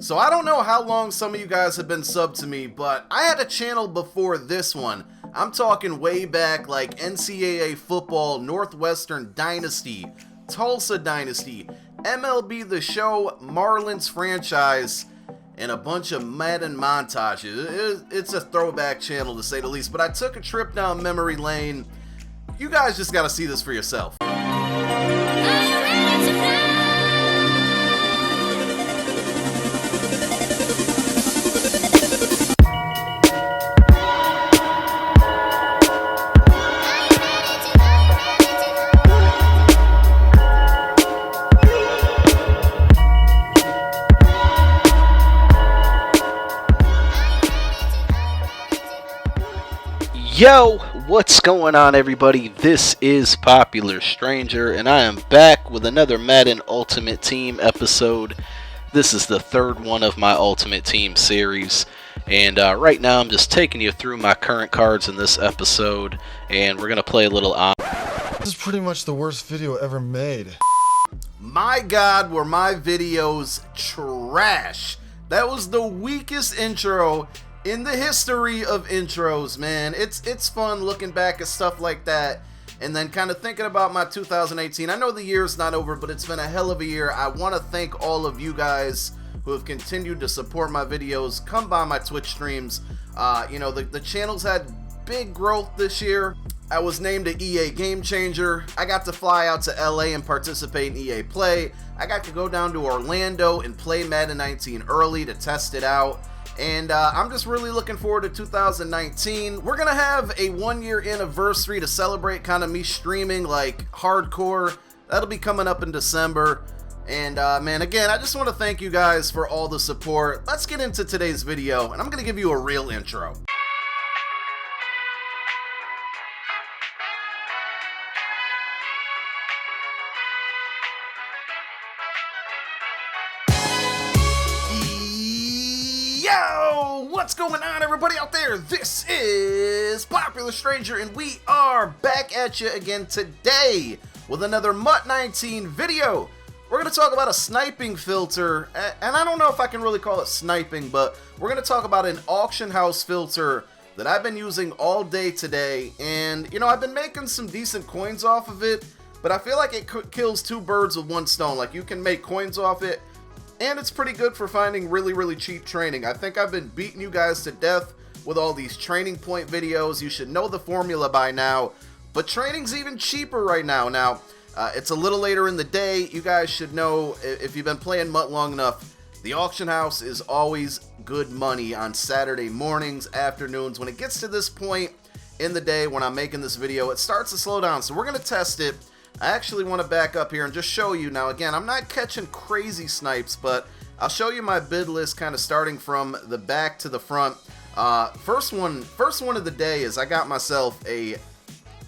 So I don't know how long some of you guys have been subbed to me, but I had a channel before this one. I'm talking way back, like NCAA football, Northwestern Dynasty, Tulsa Dynasty, MLB The Show, Marlins franchise, and a bunch of Madden montages. It's a throwback channel to say the least, but I took a trip down memory lane. You guys just gotta see this for yourself. Yo, what's going on, everybody? This is Popular Stranger, and I am back with another Madden Ultimate Team episode. This is the third one of my Ultimate Team series, and right now I'm just taking you through my current cards in this episode, and we're going to play a little on. This is pretty much the worst video ever made. My God, were my videos trash. That was the weakest intro in the history of intros, man. It's fun looking back at stuff like that and then kind of thinking about my 2018. I know the year's not over, but it's been a hell of a year. I want to thank all of you guys who have continued to support my videos. Come by my Twitch streams. The channel's had big growth this year. I was named an EA Game Changer. I got to fly out to LA and participate in EA Play. I got to go down to Orlando and play Madden 19 early to test it out. And I'm just really looking forward to 2019. We're gonna have a 1-year anniversary to celebrate, kind of me streaming like hardcore. That'll be coming up in December. And man, again, I just want to thank you guys for all the support. Let's get into today's video, and I'm gonna give you a real intro. Yo, what's going on, everybody out there? This is Popular Stranger, and we are back at you again today with another MUT 19 video. We're going to talk about a sniping filter, and I don't know if I can really call it sniping, but we're going to talk about an auction house filter that I've been using all day today, and, you know, I've been making some decent coins off of it, but I feel like it kills two birds with one stone. Like, you can make coins off it, and it's pretty good for finding really cheap training. I think I've been beating you guys to death with all these training point videos. You should know the formula by now, but training's even cheaper right now. Now, it's a little later in the day. You guys should know, if you've been playing MUT long enough, the auction house is always good money on Saturday mornings, afternoons. When it gets to this point in the day when I'm making this video, it starts to slow down. So we're going to test it. I actually want to back up here and just show you. Now, again, I'm not catching crazy snipes, but I'll show you my bid list kind of starting from the back to the front. First one of the day is I got myself a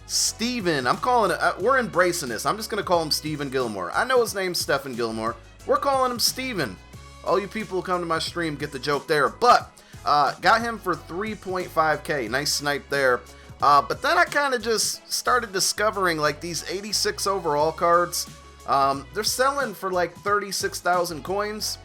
Steven. I'm calling it, we're embracing this. I'm just going to call him Steven Gilmore. I know his name's Stephen Gilmore. We're calling him Steven. All you people who come to my stream get the joke there. But got him for 3.5K. Nice snipe there. But then I kind of just started discovering, like, these 86 overall cards. They're selling for like 36,000 coins,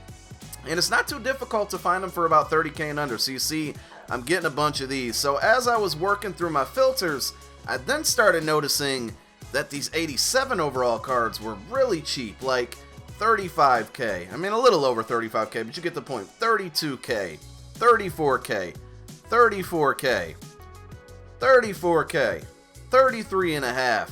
and it's not too difficult to find them for about 30K and under. So you see, I'm getting a bunch of these. So as I was working through my filters, I then started noticing that these 87 overall cards were really cheap, like 35K. I mean, a little over 35K, but you get the point. 32K, 34K, 34K. 34K, 33.5,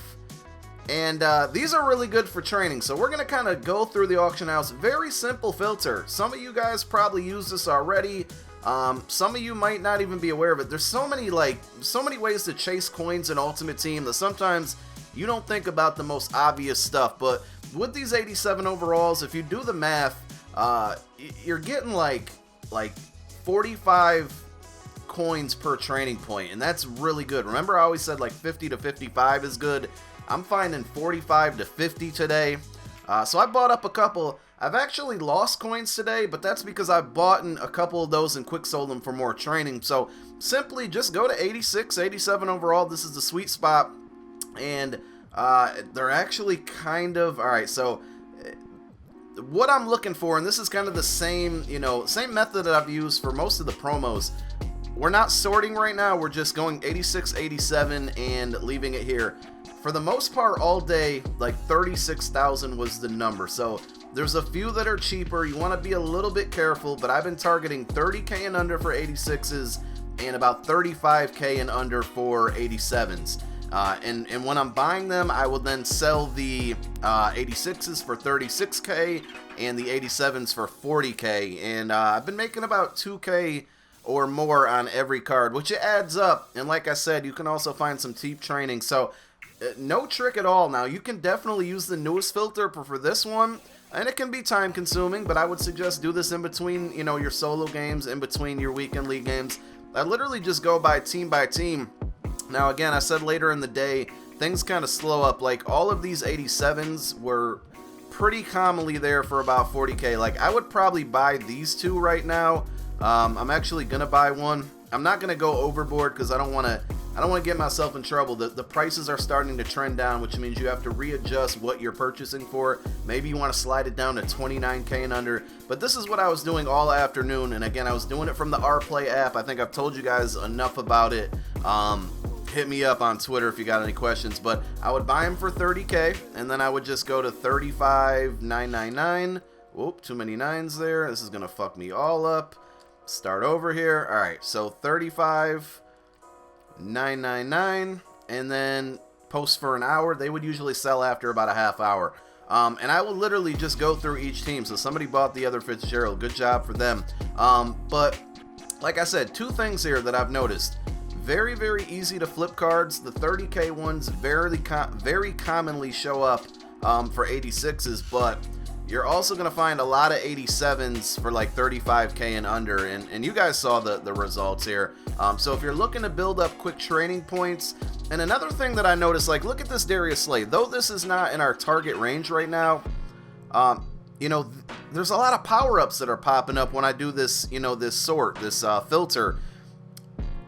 and these are really good for training. So we're gonna kind of go through the auction house. Very simple filter. Some of you guys probably use this already. Some of you might not even be aware of it. There's so many ways to chase coins in Ultimate Team that sometimes you don't think about the most obvious stuff. But with these 87 overalls, if you do the math, you're getting like 45 coins per training point, and that's really good. Remember, I always said like 50 to 55 is good. I'm finding 45 to 50 today. So I bought up a couple. I've actually lost coins today, but that's because I bought a couple of those and quick sold them for more training. So simply just go to 86, 87 overall. This is the sweet spot, and they're actually kind of, all right, so what I'm looking for, and this is kind of the same, same method that I've used for most of the promos. We're not sorting right now. We're just going 86, 87 and leaving it here. For the most part, all day, like 36,000 was the number. So there's a few that are cheaper. You want to be a little bit careful, but I've been targeting 30K and under for 86s and about 35K and under for 87s. And when I'm buying them, I will then sell the 86s for 36K and the 87s for 40K. And I've been making about 2K or more on every card, which it adds up. And like I said, you can also find some cheap training. So no trick at all. Now, you can definitely use the newest filter for this one, and it can be time consuming, but I would suggest do this in between, your solo games, in between your weekend league games. I literally just go by team. Now, again, I said later in the day, things kind of slow up. Like, all of these 87s were pretty commonly there for about 40K. Like, I would probably buy these two right now. I'm actually gonna buy one. I'm not gonna go overboard because I don't want to get myself in trouble. The prices are starting to trend down, which means you have to readjust what you're purchasing for. Maybe you want to slide it down to 29K and under. But this is what I was doing all afternoon, and again, I was doing it from the RPlay app. I think I've told you guys enough about it. Hit me up on Twitter if you got any questions. But I would buy them for 30K, and then I would just go to 35,999. Whoop, too many nines there. This is gonna fuck me all up. Start over here. All right, so 35,999, and then post for an hour. They would usually sell after about a half hour. And I will literally just go through each team. So somebody bought the other Fitzgerald. Good job for them. But like I said, two things here that I've noticed. Very, very easy to flip cards. The 30K ones very commonly show up for 86s, but you're also going to find a lot of 87s for like 35K and under, and you guys saw the results here. So if you're looking to build up quick training points, and another thing that I noticed, like, look at this Darius Slay. Though this is not in our target range right now, there's a lot of power-ups that are popping up when I do this, this filter.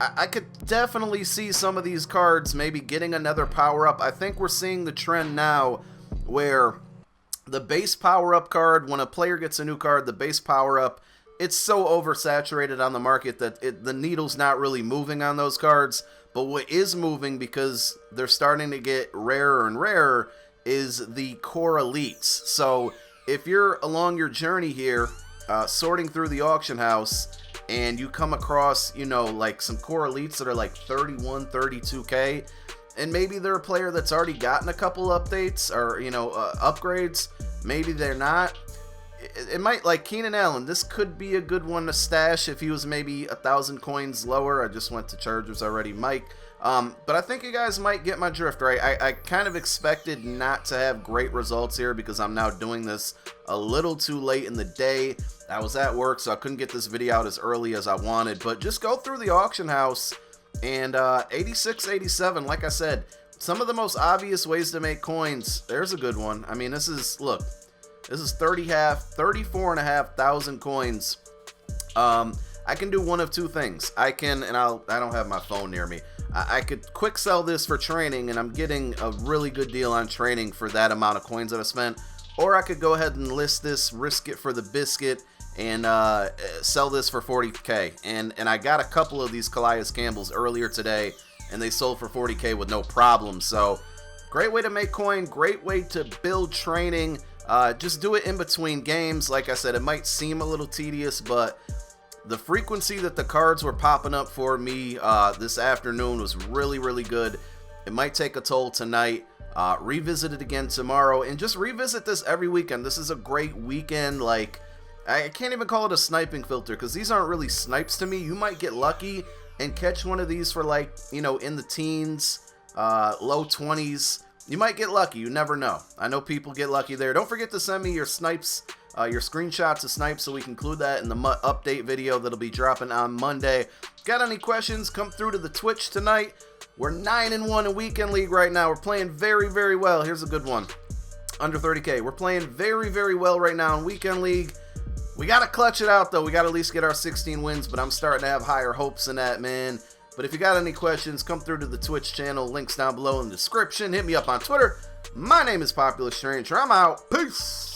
I could definitely see some of these cards maybe getting another power-up. I think we're seeing the trend now where the base power-up card, when a player gets a new card, the base power-up, it's so oversaturated on the market that the needle's not really moving on those cards. But what is moving, because they're starting to get rarer and rarer, is the core elites. So if you're along your journey here, sorting through the auction house, and you come across, like some core elites that are like 31, 32K, and maybe they're a player that's already gotten a couple updates or, upgrades. Maybe they're not. It might, like Keenan Allen, this could be a good one to stash if he was maybe 1,000 coins lower. I just went to Chargers already, Mike. But I think you guys might get my drift, right? I kind of expected not to have great results here because I'm now doing this a little too late in the day. I was at work, so I couldn't get this video out as early as I wanted. But just go through the auction house, and 86, 87, like I said, some of the most obvious ways to make coins. There's a good one. I mean, this is 34,500 coins. I can do one of two things. I don't have my phone near me. I could quick sell this for training, and I'm getting a really good deal on training for that amount of coins that I spent. Or I could go ahead and list this, risk it for the biscuit, and sell this for 40K. And I got a couple of these Calais Campbells earlier today, and they sold for 40K with no problem. So great way to make coin, great way to build training. Just do it in between games. Like I said, it might seem a little tedious, but the frequency that the cards were popping up for me this afternoon was really, really good. It might take a toll tonight. Revisit it again tomorrow, and just revisit this every weekend. This is a great weekend. Like, I can't even call it a sniping filter because these aren't really snipes to me. You might get lucky and catch one of these for, like, in the teens, low 20s. You might get lucky. You never know. I know people get lucky there. Don't forget to send me your snipes, your screenshots of snipes, so we can include that in the MUT update video that'll be dropping on Monday. Got any questions? Come through to the Twitch tonight. We're 9-1 in Weekend League right now. We're playing very, very well. Here's a good one. Under 30K. We're playing very, very well right now in Weekend League. We got to clutch it out, though. We got to at least get our 16 wins, but I'm starting to have higher hopes than that, man. But if you got any questions, come through to the Twitch channel. Links down below in the description. Hit me up on Twitter. My name is Popular Stranger. I'm out. Peace.